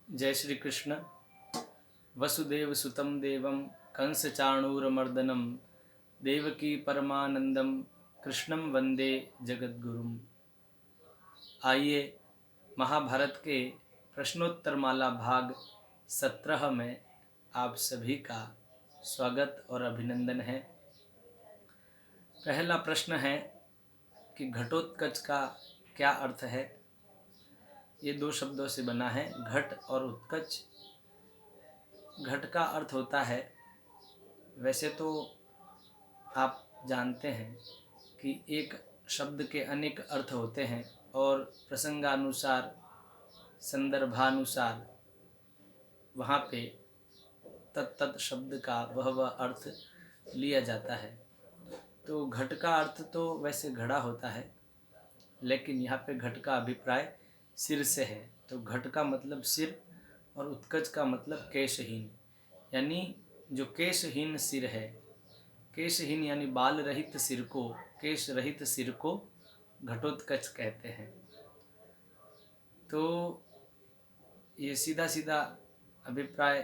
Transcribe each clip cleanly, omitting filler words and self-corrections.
जय श्री कृष्ण। वसुदेव सुतं देवं कंस चाणूरमर्दनम देवकी परमानंदम कृष्णम वंदे जगद्गुरुम। आइए महाभारत के प्रश्नोत्तर माला भाग 17 में आप सभी का स्वागत और अभिनंदन है। पहला प्रश्न है कि घटोत्कच का क्या अर्थ है। ये दो शब्दों से बना है, घट और उत्कच। घट का अर्थ होता है, वैसे तो आप जानते हैं कि एक शब्द के अनेक अर्थ होते हैं और प्रसंगानुसार संदर्भानुसार वहाँ पे तत्त शब्द का वह अर्थ लिया जाता है। तो घट का अर्थ तो वैसे घड़ा होता है, लेकिन यहाँ पे घट का अभिप्राय सिर से है। तो घट का मतलब सिर और उत्कच का मतलब केशहीन, यानी जो केशहीन सिर है। केशहीन यानी बाल रहित सिर को, केश रहित सिर को घटोत्कच कहते हैं। तो ये सीधा सीधा अभिप्राय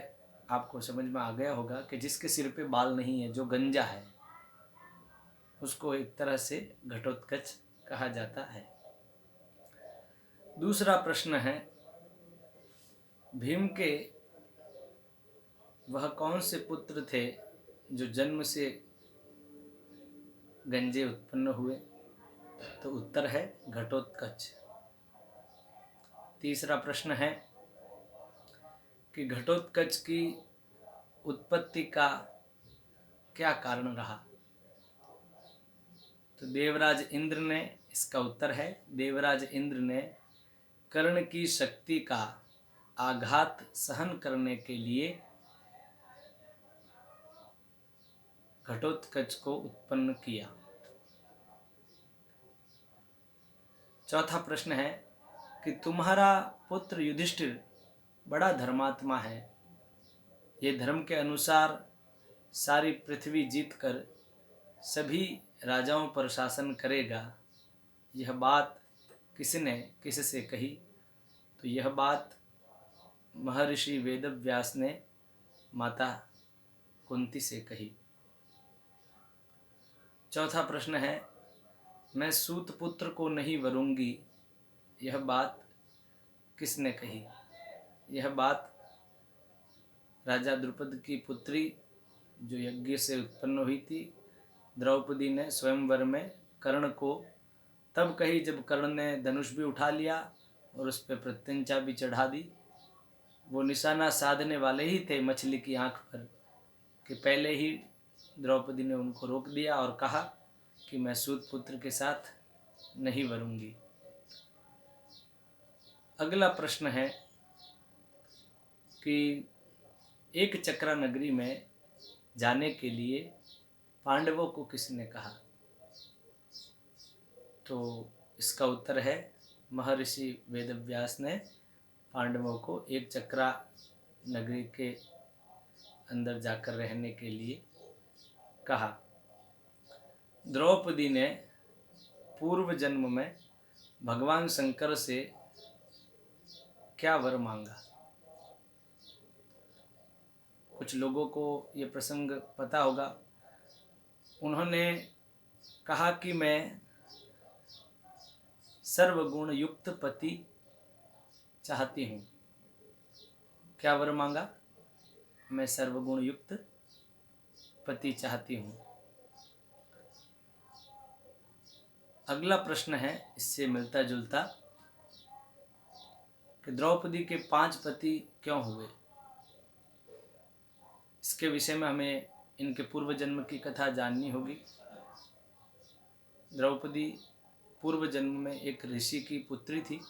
आपको समझ में आ गया होगा कि जिसके सिर पे बाल नहीं है, जो गंजा है, उसको एक तरह से घटोत्कच कहा जाता है। दूसरा प्रश्न है, भीम के वह कौन से पुत्र थे जो जन्म से गंजे उत्पन्न हुए। तो उत्तर है घटोत्कच। तीसरा प्रश्न है कि घटोत्कच की उत्पत्ति का क्या कारण रहा। तो देवराज इंद्र ने, इसका उत्तर है देवराज इंद्र ने कर्ण की शक्ति का आघात सहन करने के लिए घटोत्कच को उत्पन्न किया। चौथा प्रश्न है कि तुम्हारा पुत्र युधिष्ठिर बड़ा धर्मात्मा है, ये धर्म के अनुसार सारी पृथ्वी जीतकर सभी राजाओं पर शासन करेगा। यह बात किसने किससे कही। तो यह बात महर्षि वेदव्यास ने माता कुंती से कही। चौथा प्रश्न है, मैं सूत पुत्र को नहीं वरूंगी, यह बात किसने कही। यह बात राजा द्रुपद की पुत्री जो यज्ञ से उत्पन्न हुई थी, द्रौपदी ने स्वयंवर में कर्ण को तब कही जब कर्ण ने धनुष भी उठा लिया और उस पर प्रत्यंचा भी चढ़ा दी। वो निशाना साधने वाले ही थे मछली की आंख पर, कि पहले ही द्रौपदी ने उनको रोक दिया और कहा कि मैं सूत पुत्र के साथ नहीं वरूंगी। अगला प्रश्न है कि एक चक्रा नगरी में जाने के लिए पांडवों को किसने कहा। तो इसका उत्तर है महर्षि वेदव्यास ने पांडवों को एक चक्रा नगरी के अंदर जाकर रहने के लिए कहा। द्रौपदी ने पूर्व जन्म में भगवान शंकर से क्या वर मांगा। कुछ लोगों को ये प्रसंग पता होगा। उन्होंने कहा कि मैं सर्वगुण युक्त पति चाहती हूँ। क्या वर मांगा। मैं सर्वगुण युक्त पति चाहती हूँ। अगला प्रश्न है इससे मिलता जुलता कि द्रौपदी के 5 पति क्यों हुए। इसके विषय में हमें इनके पूर्व जन्म की कथा जाननी होगी। द्रौपदी पूर्व जन्म में एक ऋषि की पुत्री थी,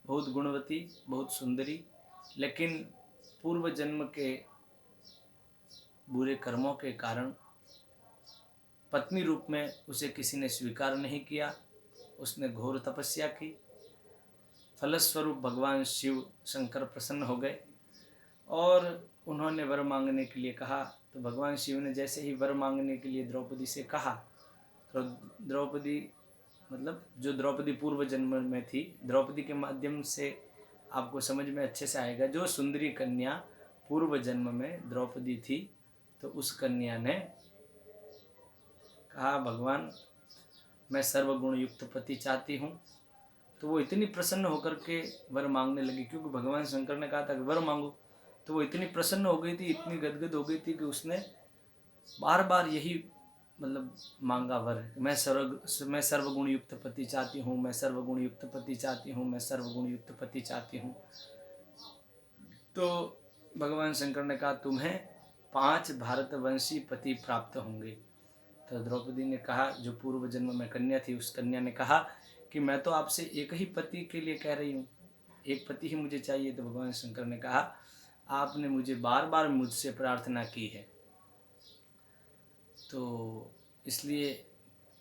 बहुत गुणवती, बहुत सुंदरी, लेकिन पूर्व जन्म के बुरे कर्मों के कारण पत्नी रूप में उसे किसी ने स्वीकार नहीं किया। उसने घोर तपस्या की, फलस्वरूप भगवान शिव शंकर प्रसन्न हो गए और उन्होंने वर मांगने के लिए कहा। तो भगवान शिव ने जैसे ही वर मांगने के लिए द्रौपदी से कहा, तो द्रौपदी मतलब जो द्रौपदी पूर्व जन्म में थी, द्रौपदी के माध्यम से आपको समझ में अच्छे से आएगा। जो सुंदरी कन्या पूर्व जन्म में द्रौपदी थी, तो उस कन्या ने कहा भगवान मैं सर्वगुण युक्त पति चाहती हूँ। तो वो इतनी प्रसन्न होकर के वर मांगने लगी, क्योंकि भगवान शंकर ने कहा था कि वर मांगो। तो वो इतनी प्रसन्न हो गई थी, इतनी गदगद हो गई थी कि उसने बार बार यही मतलब मांगा वर, मैं सर्वगुण युक्त पति चाहती हूँ, मैं सर्वगुण युक्त पति चाहती हूँ, मैं सर्वगुण युक्त पति चाहती हूँ। तो भगवान शंकर ने कहा तुम्हें 5 भारतवंशी पति प्राप्त होंगे। तो द्रौपदी ने कहा, जो पूर्व जन्म में कन्या थी, उस कन्या ने कहा कि मैं तो आपसे एक ही पति के लिए कह रही हूँ, एक पति ही मुझे चाहिए। तो भगवान शंकर ने कहा आपने मुझे बार बार मुझसे प्रार्थना की है, तो इसलिए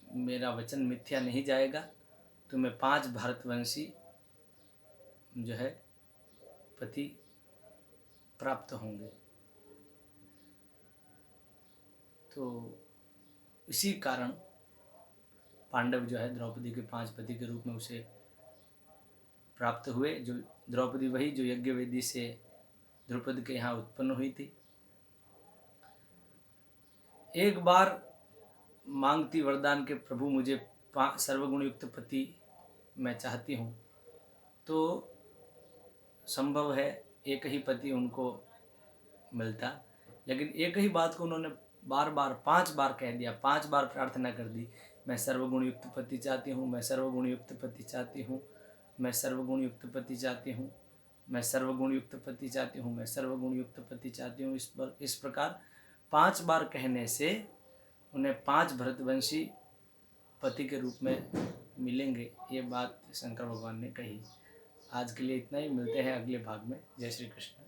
मेरा वचन मिथ्या नहीं जाएगा। तुम्हें 5 भारतवंशी जो है पति प्राप्त होंगे। तो इसी कारण पांडव जो है द्रौपदी के 5 पति के रूप में उसे प्राप्त हुए। जो द्रौपदी वही जो यज्ञवेदी से द्रौपदी के यहाँ उत्पन्न हुई थी। एक बार मांगती वरदान के प्रभु मुझे सर्वगुण युक्त पति मैं चाहती हूँ, तो संभव है एक ही पति उनको मिलता, लेकिन एक ही बात को उन्होंने बार बार 5 बार कह दिया, 5 बार प्रार्थना कर दी, मैं सर्वगुण युक्त पति चाहती हूँ, मैं सर्वगुण युक्त पति चाहती हूँ, मैं सर्वगुण युक्त पति चाहती हूँ, मैं सर्वगुण युक्त पति चाहती हूँ, मैं सर्वगुण युक्त पति चाहती हूँ। इस प्रकार 5 बार कहने से उन्हें 5 भरतवंशी पति के रूप में मिलेंगे, ये बात शंकर भगवान ने कही। आज के लिए इतना ही, मिलते हैं अगले भाग में। जय श्री कृष्ण।